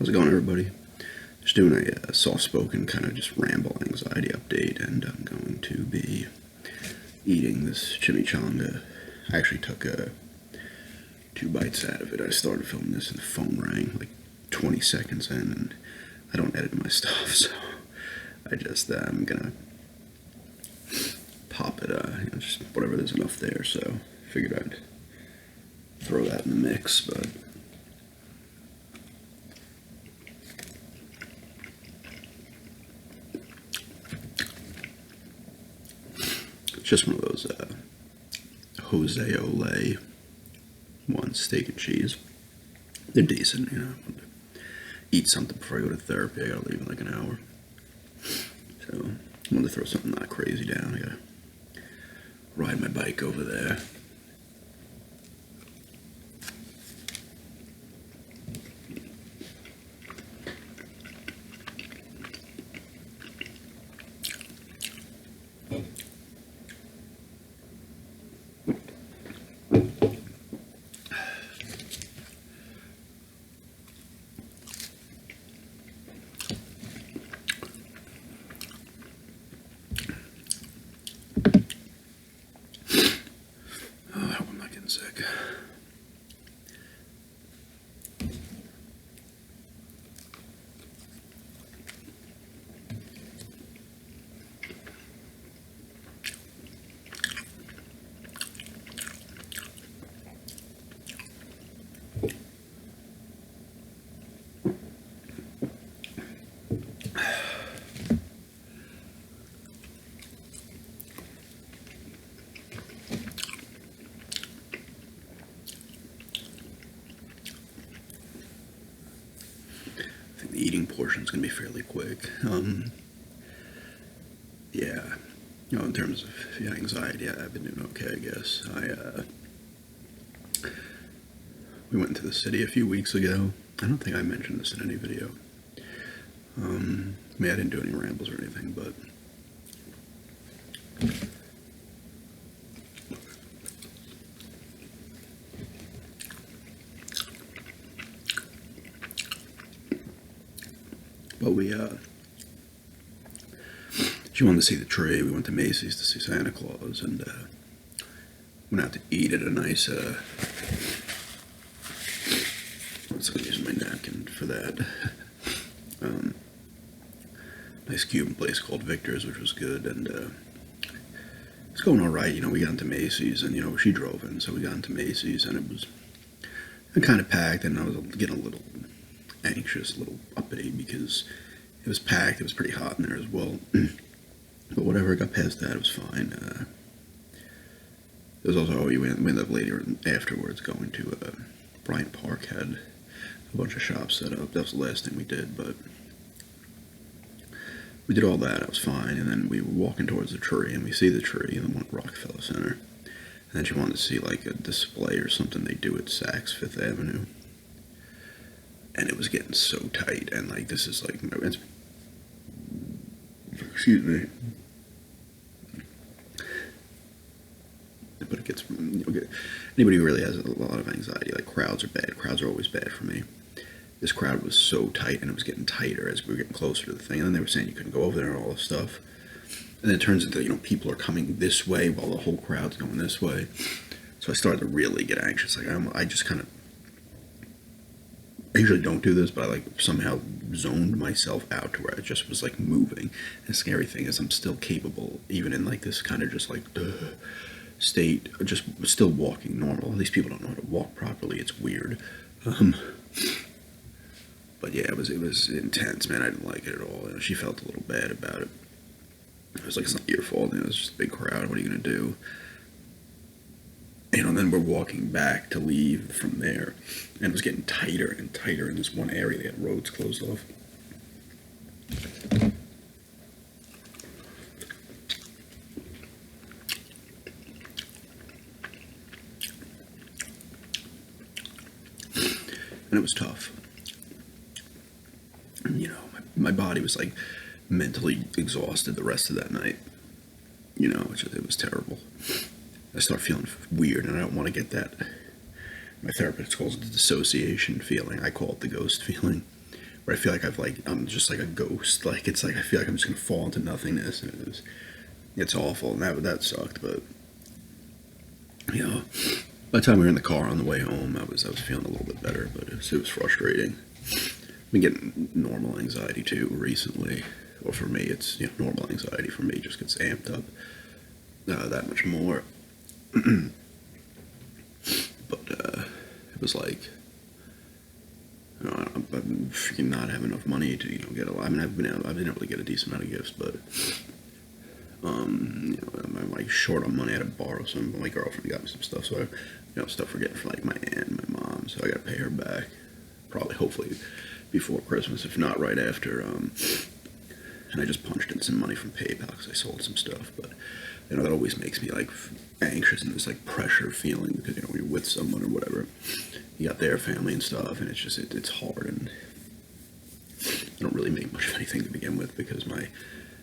How's it going, everybody? Just doing a soft-spoken kind of just ramble anxiety update, and I'm going to be eating this chimichanga. I actually took 2 bites out of it. I started filming this and the phone rang like 20 seconds in, and I don't edit my stuff, so I just, I'm gonna pop it, just whatever, there's enough there, so I figured I'd throw that in the mix, but it's just one of those Jose Olay ones, steak and cheese. They're decent, you know. Eat something before I go to therapy. I gotta leave in like an hour. So I wanted to throw something not crazy down. I gotta ride my bike over there. I hope I'm not getting sick. The eating portion is going to be fairly quick. Yeah, in terms of anxiety, I've been doing okay, I guess. We went into the city a few weeks ago. I don't think I mentioned this in any video. I didn't do any rambles or anything, but she wanted to see the tree. We went to Macy's to see Santa Claus, and went out to eat at a nice, let's use my napkin for that, nice Cuban place called Victor's, which was good, and it's going all right. We got into Macy's, and she drove in, so we got into Macy's, and it was kind of packed, and I was getting a little anxious, a little uppity, because it was packed. It was pretty hot in there as well. But whatever, got past that, it was fine. There was also, we ended up later afterwards going to Bryant Park, had a bunch of shops set up. That was the last thing we did, but we did all that. It was fine, and then we were walking towards the tree, and we see the tree in the one at Rockefeller Center. And then she wanted to see like a display or something they do at Saks Fifth Avenue. And it was getting so tight, and like this is like, excuse me. But it gets, anybody who really has a lot of anxiety, like crowds are bad. Crowds are always bad for me. This crowd was so tight, and it was getting tighter as we were getting closer to the thing. And then they were saying you couldn't go over there and all this stuff. And then it turns into, people are coming this way while the whole crowd's going this way. So I started to really get anxious. Like I just kind of, I usually don't do this, but I like somehow zoned myself out to where I just was like moving. And the scary thing is I'm still capable, even in like this kind of just like state, just still walking normal. These people don't know how to walk properly. It's weird. But yeah, it was intense, man. I didn't like it at all. She felt a little bad about it. I was like, it's not your fault. It's just a big crowd. What are you gonna do? And then we're walking back to leave from there, and it was getting tighter and tighter in this one area. They had roads closed off. And it was tough. My body was like mentally exhausted the rest of that night. It was terrible. I start feeling weird, and I don't want to get that. My therapist calls it the dissociation feeling. I call it the ghost feeling, where I feel like I'm just like a ghost. Like it's like I feel like I'm just gonna fall into nothingness, and it's awful, and that sucked. But you know, by the time we were in the car on the way home, I was feeling a little bit better, but it was frustrating. I've been getting normal anxiety too recently. Well, for me, it's normal anxiety for me just gets amped up that much more. But it was like, I'm freaking not having enough money to get a lot. I mean, I've been able to get a decent amount of gifts, but I'm like short on money. I had to borrow some. My girlfriend got me some stuff, so stuff for getting for like my aunt and my mom. So I got to pay her back, probably hopefully before Christmas, if not right after. And I just punched in some money from PayPal because I sold some stuff, but that always makes me like anxious and this like pressure feeling because when you're with someone or whatever, you got their family and stuff, and it's just it's hard, and I don't really make much of anything to begin with because my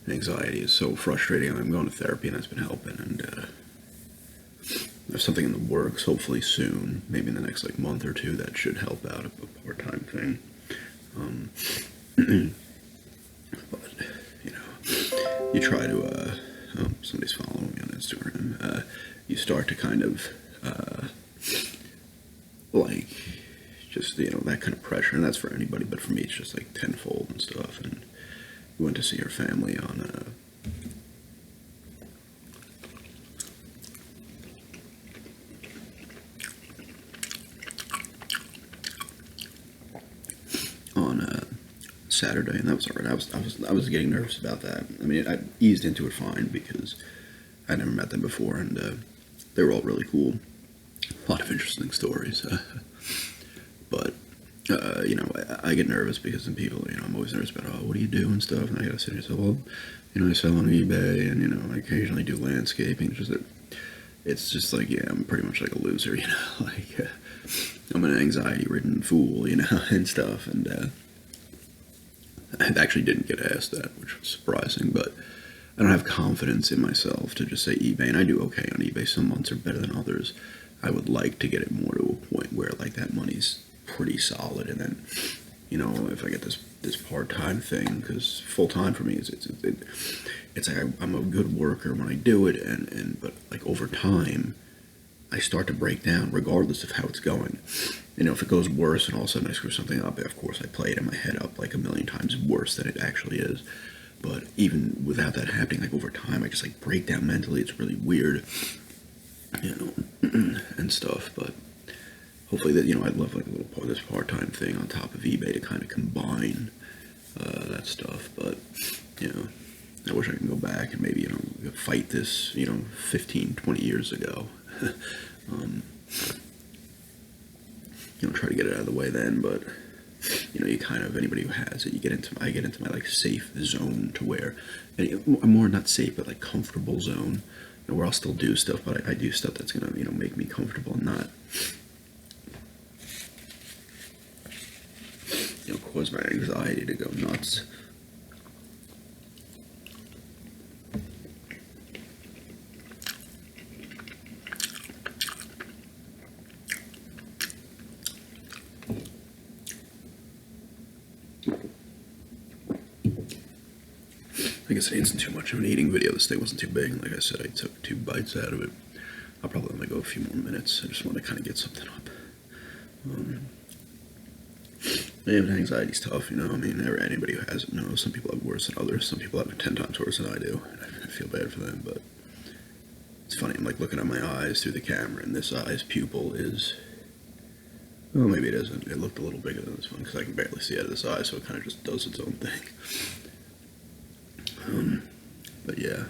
anxiety is so frustrating. I'm going to therapy and that's been helping, and there's something in the works hopefully soon, maybe in the next like month or two, that should help out a part-time thing. But you try to somebody's following me on Instagram. You start to kind of like just that kind of pressure, and that's for anybody, but for me it's just like tenfold and stuff. And we went to see her family on Saturday, and that was alright. I was getting nervous about that. I mean, I eased into it fine because I never met them before, and they were all really cool. A lot of interesting stories, but I get nervous because some people, I'm always nervous about, what do you do and stuff, and I gotta sit here and say, well, I sell on eBay, and I occasionally do landscaping. It's just like, yeah, I'm pretty much like a loser, like I'm an anxiety-ridden fool, and stuff, and I actually didn't get asked that, which was surprising, but I don't have confidence in myself to just say eBay, and I do okay on eBay. Some months are better than others. I would like to get it more to a point where like that money's pretty solid, and then if I get this part-time thing, because full-time for me it's like I'm a good worker when I do it, but like over time I start to break down regardless of how it's going. If it goes worse and all of a sudden I screw something up, of course I play it in my head up like a million times worse than it actually is. But even without that happening, like over time, I just like break down mentally. It's really weird, and stuff. But hopefully that, I'd love like a little this part-time thing on top of eBay to kind of combine that stuff. But, I wish I could go back and maybe, fight this, 15, 20 years ago. Try to get it out of the way then, but you kind of, anybody who has it, I get into my like safe zone to where, I'm more not safe, but like comfortable zone, where I'll still do stuff, but I do stuff that's gonna, make me comfortable and not, cause my anxiety to go nuts. I guess it isn't too much of an eating video. This thing wasn't too big. Like I said, I took 2 bites out of it. I'll probably only go a few more minutes. I just want to kind of get something up. Yeah, but anxiety's tough, I mean, anybody who has it knows. Some people have it worse than others. Some people have it 10 times worse than I do. And I feel bad for them, but it's funny. I'm like looking at my eyes through the camera, and this eye's pupil is, well, maybe it isn't. It looked a little bigger than this one because I can barely see out of this eye, so it kind of just does its own thing. But yeah,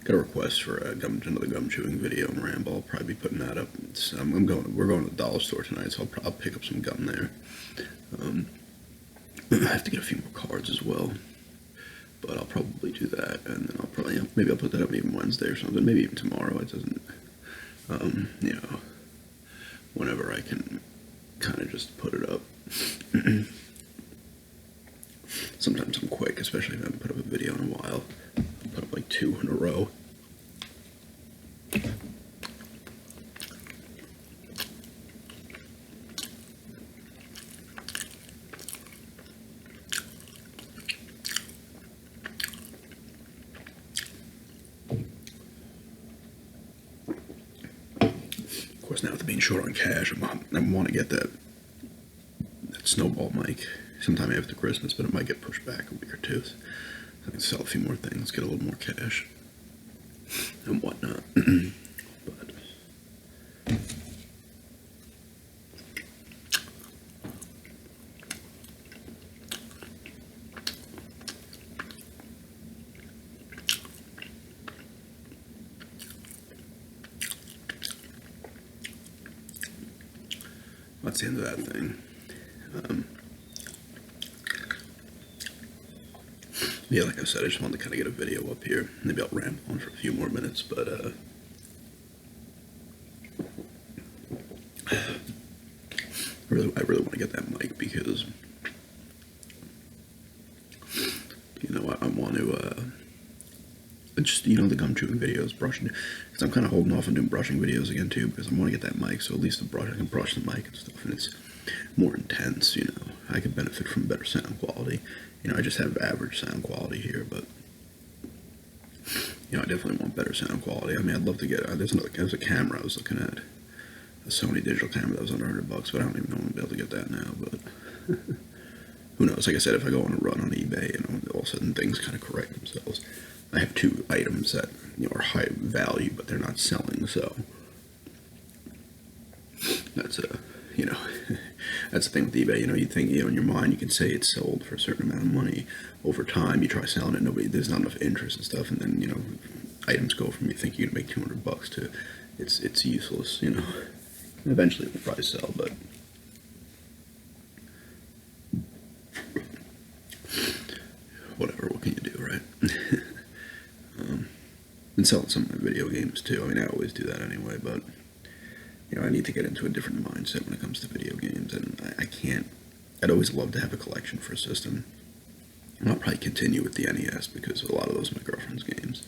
got a request for another gum chewing video in Ramble. I'll probably be putting that up. We're going to the dollar store tonight, so I'll pick up some gum there. I have to get a few more cards as well, but I'll probably do that, and then I'll probably maybe I'll put that up even Wednesday or something, maybe even tomorrow. It doesn't, whenever I can kind of just put it up. Sometimes I'm quick, especially if I haven't put up a video in a while. I'll put up like 2 in a row. course, now with being short on cash, I want to get that snowball mic sometime after Christmas, but it might get pushed back a week or two. So I can sell a few more things, get a little more cash, and whatnot. But that's the end of that thing. Yeah, like I said, I just wanted to kind of get a video up here. Maybe I'll ramble on for a few more minutes, but I really want to get that mic because, you know, I want to just, you know, the gum chewing videos, brushing, because I'm kind of holding off on doing brushing videos again too, because I want to get that mic, so at least I can brush the mic and stuff, and it's more intense, you know. I could benefit from better sound quality. You know, I just have average sound quality here, but, you know, I definitely want better sound quality. I mean, I'd love to get, there's a camera I was looking at, a Sony digital camera that was under $100, but I don't even know when I'll be able to get that now, but who knows? Like I said, if I go on a run on eBay, you know, all of a sudden things kind of correct themselves. I have 2 items that, you know, are high value, but they're not selling, so that's you know, that's the thing with eBay. You know, you think, you know, in your mind you can say it's sold for a certain amount of money. Over time, you try selling it, there's not enough interest and stuff, and then, you know, items go from you think you're gonna make $200 to it's useless. You know, and eventually it will probably sell, but whatever. What can you do, right? And selling some of my video games too. I mean, I always do that anyway, but, you know, I need to get into a different mindset when it comes to video games, and I can't. I'd always love to have a collection for a system, and I'll probably continue with the NES because a lot of those are my girlfriend's games.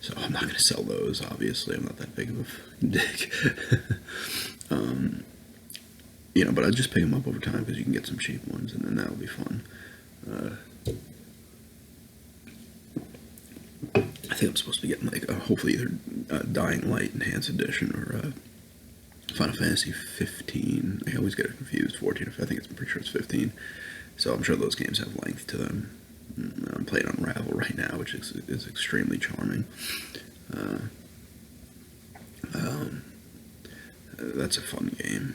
So I'm not going to sell those, obviously. I'm not that big of a dick. You know, but I'd just pick them up over time because you can get some cheap ones, and then that'll be fun. I think I'm supposed to be getting, like, hopefully either Dying Light Enhanced Edition or Final Fantasy 15. I always get it confused. 14. I think I'm pretty sure it's 15. So I'm sure those games have length to them. I'm playing Unravel right now, which is extremely charming. That's a fun game.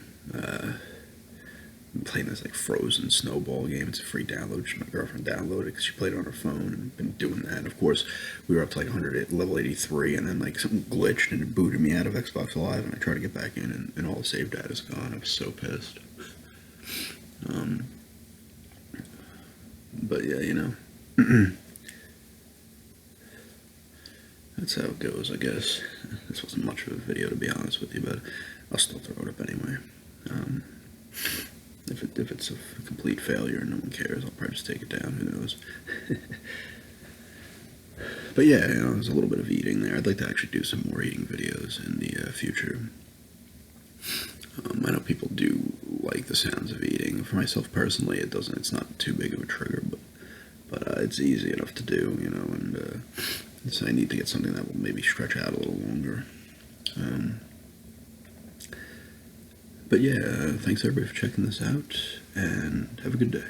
I'm playing this like Frozen Snowball game. It's a free download, which my girlfriend downloaded because she played it on her phone and been doing that. And of course, we were up to like level 83, and then like something glitched and it booted me out of Xbox Live, and I tried to get back in, and all the save data is gone. I was so pissed. But yeah, you know, that's how it goes, I guess. This wasn't much of a video, to be honest with you, but I'll still throw it up anyway. If it's a complete failure and no one cares, I'll probably just take it down. Who knows? But yeah, you know, there's a little bit of eating there. I'd like to actually do some more eating videos in the future. I know people do like the sounds of eating. For myself personally, it's not too big of a trigger, but it's easy enough to do, you know. And so I need to get something that will maybe stretch out a little longer. But yeah, thanks everybody for checking this out, and have a good day.